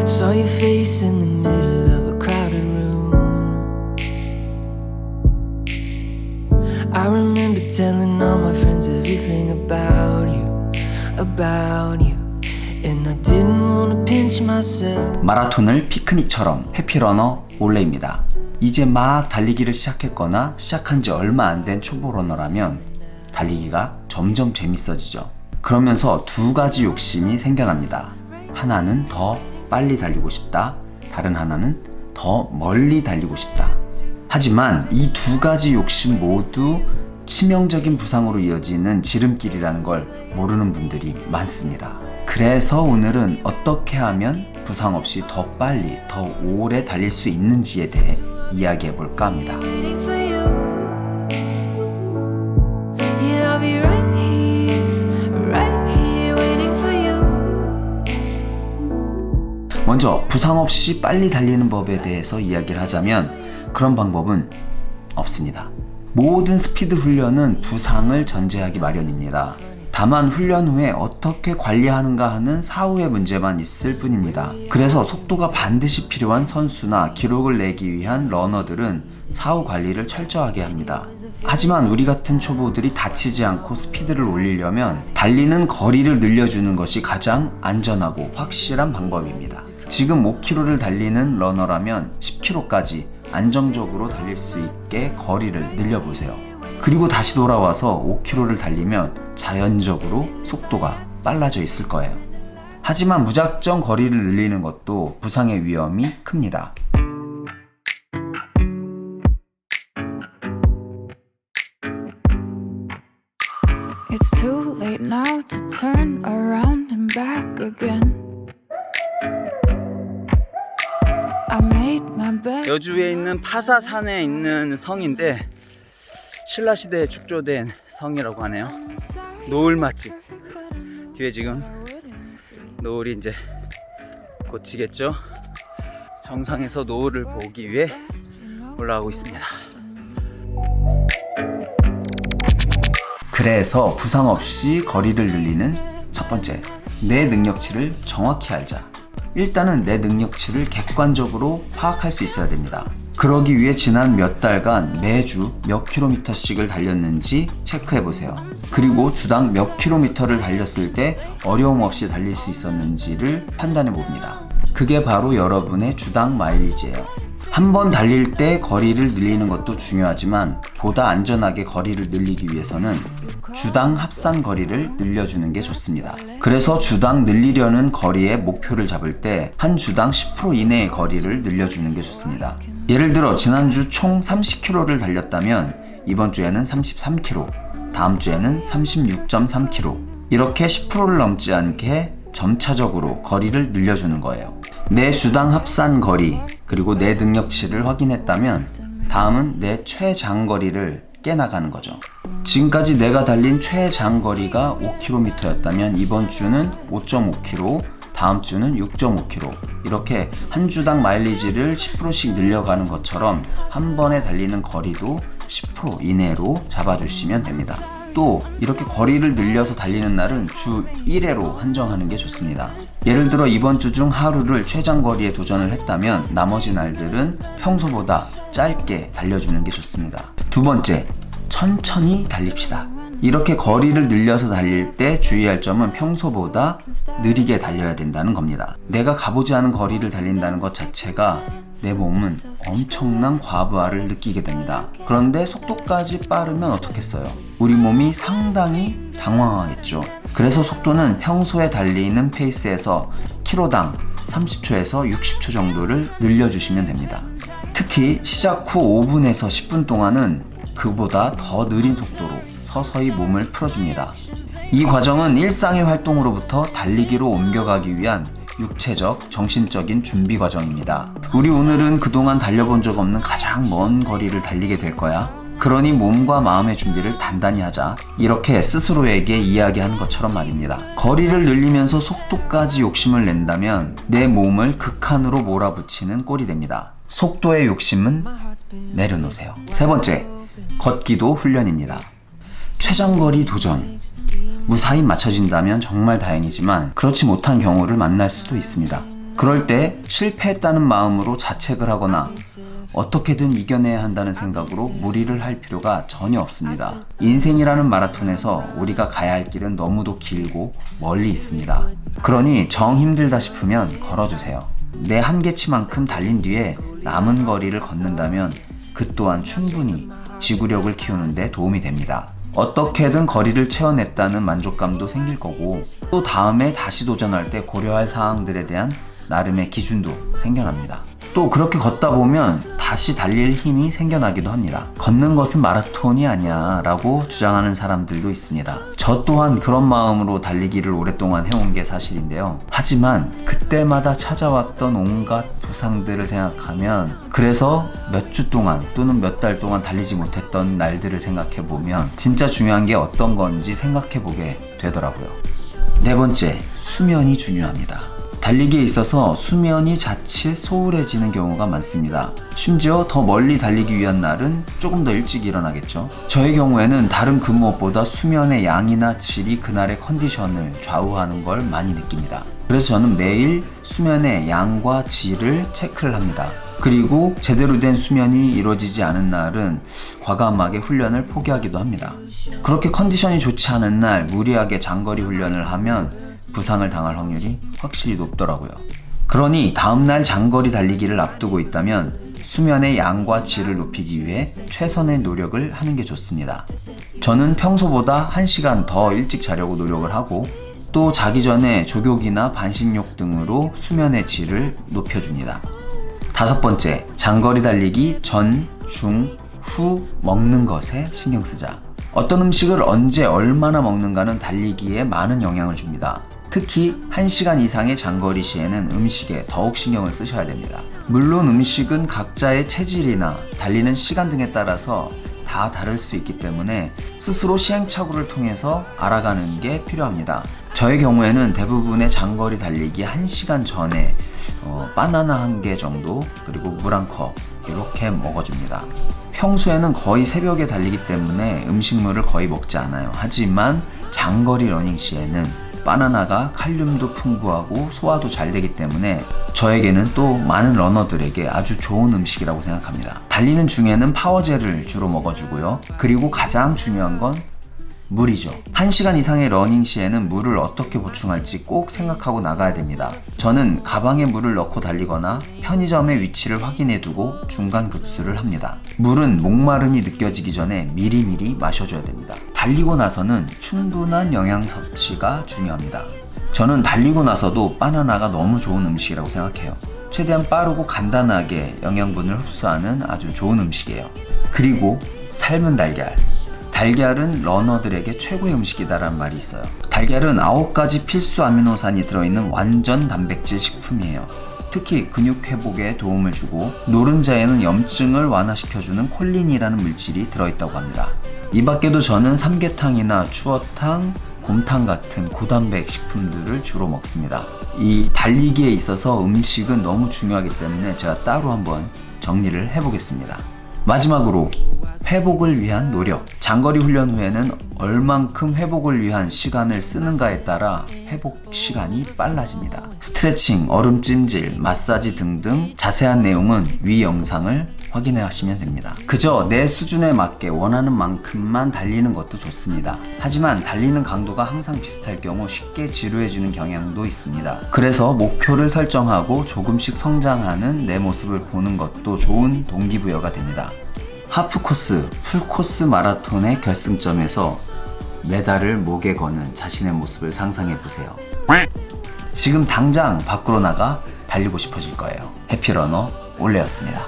Saw your face in the middle of a crowded room. I remember telling all my friends everything about you. And I didn't wanna pinch myself. 마라톤을 피크닉처럼 해피러너 올레입니다. 이제 막 달리기를 시작했거나 시작한 지 얼마 안 된 초보 러너라면 달리기가 점점 재밌어지죠. 그러면서 두 가지 욕심이 생겨납니다. 하나는 더 빨리 달리고 싶다. 다른 하나는 더 멀리 달리고 싶다. 하지만 이 두 가지 욕심 모두 치명적인 부상으로 이어지는 지름길이라는 걸 모르는 분들이 많습니다. 그래서 오늘은 어떻게 하면 부상 없이 더 빨리, 더 오래 달릴 수 있는지에 대해 이야기해 볼까 합니다. Waiting for you. Yeah, I'll be right here waiting for you. 먼저 부상 없이 빨리 달리는 법에 대해서 이야기를 하자면 그런 방법은 없습니다. 모든 스피드 훈련은 부상을 전제하기 마련입니다. 다만 훈련 후에 어떻게 관리하는가 하는 사후의 문제만 있을 뿐입니다. 그래서 속도가 반드시 필요한 선수나 기록을 내기 위한 러너들은 사후 관리를 철저하게 합니다. 하지만 우리 같은 초보들이 다치지 않고 스피드를 올리려면 달리는 거리를 늘려주는 것이 가장 안전하고 확실한 방법입니다. 지금 5km를 달리는 러너라면 10km까지 안정적으로 달릴 수 있게 거리를 늘려보세요. 그리고 다시 돌아와서 5km를 달리면 자연적으로 속도가 빨라져 있을 거예요. 하지만 무작정 거리를 늘리는 것도 부상의 위험이 큽니다. It's too late now to turn around and back again. I made my bed. 여주에 있는 파사산에 있는 성인데 신라시대에 축조된 성이라고 하네요. 노을 맛집. 뒤에 지금 노을이 이제 곧 지겠죠. 정상에서 노을을 보기 위해 올라가고 있습니다. 그래서 부상 없이 거리를 늘리는 첫 번째, 내 능력치를 정확히 알자. 일단은 내 능력치를 객관적으로 파악할 수 있어야 됩니다. 그러기 위해 지난 몇 달간 매주 몇 킬로미터씩을 달렸는지 체크해보세요. 그리고 주당 몇 킬로미터를 달렸을 때 어려움 없이 달릴 수 있었는지를 판단해봅니다. 그게 바로 여러분의 주당 마일리지예요. 한 번 달릴 때 거리를 늘리는 것도 중요하지만 보다 안전하게 거리를 늘리기 위해서는 주당 합산 거리를 늘려주는 게 좋습니다. 그래서 주당 늘리려는 거리의 목표를 잡을 때 한 주당 10% 이내의 거리를 늘려주는 게 좋습니다. 예를 들어 지난주 총 30km를 달렸다면 이번 주에는 33km, 다음 주에는 36.3km 이렇게 10%를 넘지 않게 점차적으로 거리를 늘려주는 거예요. 내 주당 합산 거리 그리고 내 능력치를 확인했다면 다음은 내 최장거리를 깨나가는 거죠. 지금까지 내가 달린 최장거리가 5km였다면 이번 주는 5.5km, 다음 주는 6.5km 이렇게 한 주당 마일리지를 10%씩 늘려가는 것처럼 한 번에 달리는 거리도 10% 이내로 잡아주시면 됩니다. 또 이렇게 거리를 늘려서 달리는 날은 주 1회로 한정하는 게 좋습니다. 예를 들어 이번 주 중 하루를 최장거리에 도전을 했다면 나머지 날들은 평소보다 짧게 달려주는 게 좋습니다. 두 번째, 천천히 달립시다. 이렇게 거리를 늘려서 달릴 때 주의할 점은 평소보다 느리게 달려야 된다는 겁니다. 내가 가보지 않은 거리를 달린다는 것 자체가 내 몸은 엄청난 과부하를 느끼게 됩니다. 그런데 속도까지 빠르면 어떻겠어요? 우리 몸이 상당히 당황하겠죠. 그래서 속도는 평소에 달리는 페이스에서 킬로당 30초에서 60초 정도를 늘려주시면 됩니다. 특히 시작 후 5분에서 10분 동안은 그보다 더 느린 속도로 서서히 몸을 풀어줍니다. 이 과정은 일상의 활동으로부터 달리기로 옮겨가기 위한 육체적, 정신적인 준비 과정입니다. 우리 오늘은 그동안 달려본 적 없는 가장 먼 거리를 달리게 될 거야. 그러니 몸과 마음의 준비를 단단히 하자. 이렇게 스스로에게 이야기하는 것처럼 말입니다. 거리를 늘리면서 속도까지 욕심을 낸다면 내 몸을 극한으로 몰아붙이는 꼴이 됩니다. 속도의 욕심은 내려놓으세요. 세 번째, 걷기도 훈련입니다. 최장거리 도전. 무사히 맞춰진다면 정말 다행이지만 그렇지 못한 경우를 만날 수도 있습니다. 그럴 때 실패했다는 마음으로 자책을 하거나 어떻게든 이겨내야 한다는 생각으로 무리를 할 필요가 전혀 없습니다. 인생이라는 마라톤에서 우리가 가야 할 길은 너무도 길고 멀리 있습니다. 그러니 정 힘들다 싶으면 걸어주세요. 내 한계치만큼 달린 뒤에 남은 거리를 걷는다면 그 또한 충분히 지구력을 키우는 데 도움이 됩니다. 어떻게든 거리를 채워냈다는 만족감도 생길 거고, 또 다음에 다시 도전할 때 고려할 사항들에 대한 나름의 기준도 생겨납니다. 또 그렇게 걷다 보면 다시 달릴 힘이 생겨나기도 합니다. 걷는 것은 마라톤이 아니야 라고 주장하는 사람들도 있습니다. 저 또한 그런 마음으로 달리기를 오랫동안 해온 게 사실인데요. 하지만 그때마다 찾아왔던 온갖 부상들을 생각하면, 그래서 몇 주 동안 또는 몇 달 동안 달리지 못했던 날들을 생각해보면 진짜 중요한 게 어떤 건지 생각해보게 되더라고요. 네 번째, 수면이 중요합니다. 달리기에 있어서 수면이 자칫 소홀해지는 경우가 많습니다. 심지어 더 멀리 달리기 위한 날은 조금 더 일찍 일어나겠죠. 저의 경우에는 다른 그 무엇보다 수면의 양이나 질이 그날의 컨디션을 좌우하는 걸 많이 느낍니다. 그래서 저는 매일 수면의 양과 질을 체크를 합니다. 그리고 제대로 된 수면이 이루어지지 않은 날은 과감하게 훈련을 포기하기도 합니다. 그렇게 컨디션이 좋지 않은 날 무리하게 장거리 훈련을 하면 부상을 당할 확률이 확실히 높더라고요. 그러니 다음날 장거리 달리기를 앞두고 있다면 수면의 양과 질을 높이기 위해 최선의 노력을 하는 게 좋습니다. 저는 평소보다 1시간 더 일찍 자려고 노력을 하고, 또 자기 전에 족욕이나 반신욕 등으로 수면의 질을 높여줍니다. 다섯 번째, 장거리 달리기 전, 중, 후 먹는 것에 신경 쓰자. 어떤 음식을 언제 얼마나 먹는가는 달리기에 많은 영향을 줍니다. 특히 1시간 이상의 장거리 시에는 음식에 더욱 신경을 쓰셔야 됩니다. 물론 음식은 각자의 체질이나 달리는 시간 등에 따라서 다 다를 수 있기 때문에 스스로 시행착오를 통해서 알아가는 게 필요합니다. 저의 경우에는 대부분의 장거리 달리기 1시간 전에 바나나 1개 정도, 그리고 물 1컵 이렇게 먹어줍니다. 평소에는 거의 새벽에 달리기 때문에 음식물을 거의 먹지 않아요. 하지만 장거리 러닝 시에는 바나나가 칼륨도 풍부하고 소화도 잘 되기 때문에 저에게는 또 많은 러너들에게 아주 좋은 음식이라고 생각합니다. 달리는 중에는 파워젤을 주로 먹어주고요. 그리고 가장 중요한 건 물이죠. 1시간 이상의 러닝 시에는 물을 어떻게 보충할지 꼭 생각하고 나가야 됩니다. 저는 가방에 물을 넣고 달리거나 편의점의 위치를 확인해 두고 중간 급수를 합니다. 물은 목마름이 느껴지기 전에 미리미리 마셔줘야 됩니다. 달리고 나서는 충분한 영양 섭취가 중요합니다. 저는 달리고 나서도 바나나가 너무 좋은 음식이라고 생각해요. 최대한 빠르고 간단하게 영양분을 흡수하는 아주 좋은 음식이에요. 그리고 삶은 달걀. 달걀은 러너들에게 최고의 음식이다라는 말이 있어요. 달걀은 9가지 필수 아미노산이 들어있는 완전 단백질 식품이에요. 특히 근육 회복에 도움을 주고, 노른자에는 염증을 완화시켜주는 콜린이라는 물질이 들어있다고 합니다. 이 밖에도 저는 삼계탕이나 추어탕, 곰탕 같은 고단백 식품들을 주로 먹습니다. 이 달리기에 있어서 음식은 너무 중요하기 때문에 제가 따로 한번 정리를 해보겠습니다. 마지막으로 회복을 위한 노력. 장거리 훈련 후에는 얼만큼 회복을 위한 시간을 쓰는가에 따라 회복 시간이 빨라집니다. 스트레칭, 얼음 찜질, 마사지 등등 자세한 내용은 위 영상을 확인해 하시면 됩니다. 그저 내 수준에 맞게 원하는 만큼만 달리는 것도 좋습니다. 하지만 달리는 강도가 항상 비슷할 경우 쉽게 지루해지는 경향도 있습니다. 그래서 목표를 설정하고 조금씩 성장하는 내 모습을 보는 것도 좋은 동기부여가 됩니다. 하프코스, 풀코스 마라톤의 결승점에서 메달을 목에 거는 자신의 모습을 상상해보세요. 지금 당장 밖으로 나가 달리고 싶어질 거예요. 해피러너 올레였습니다.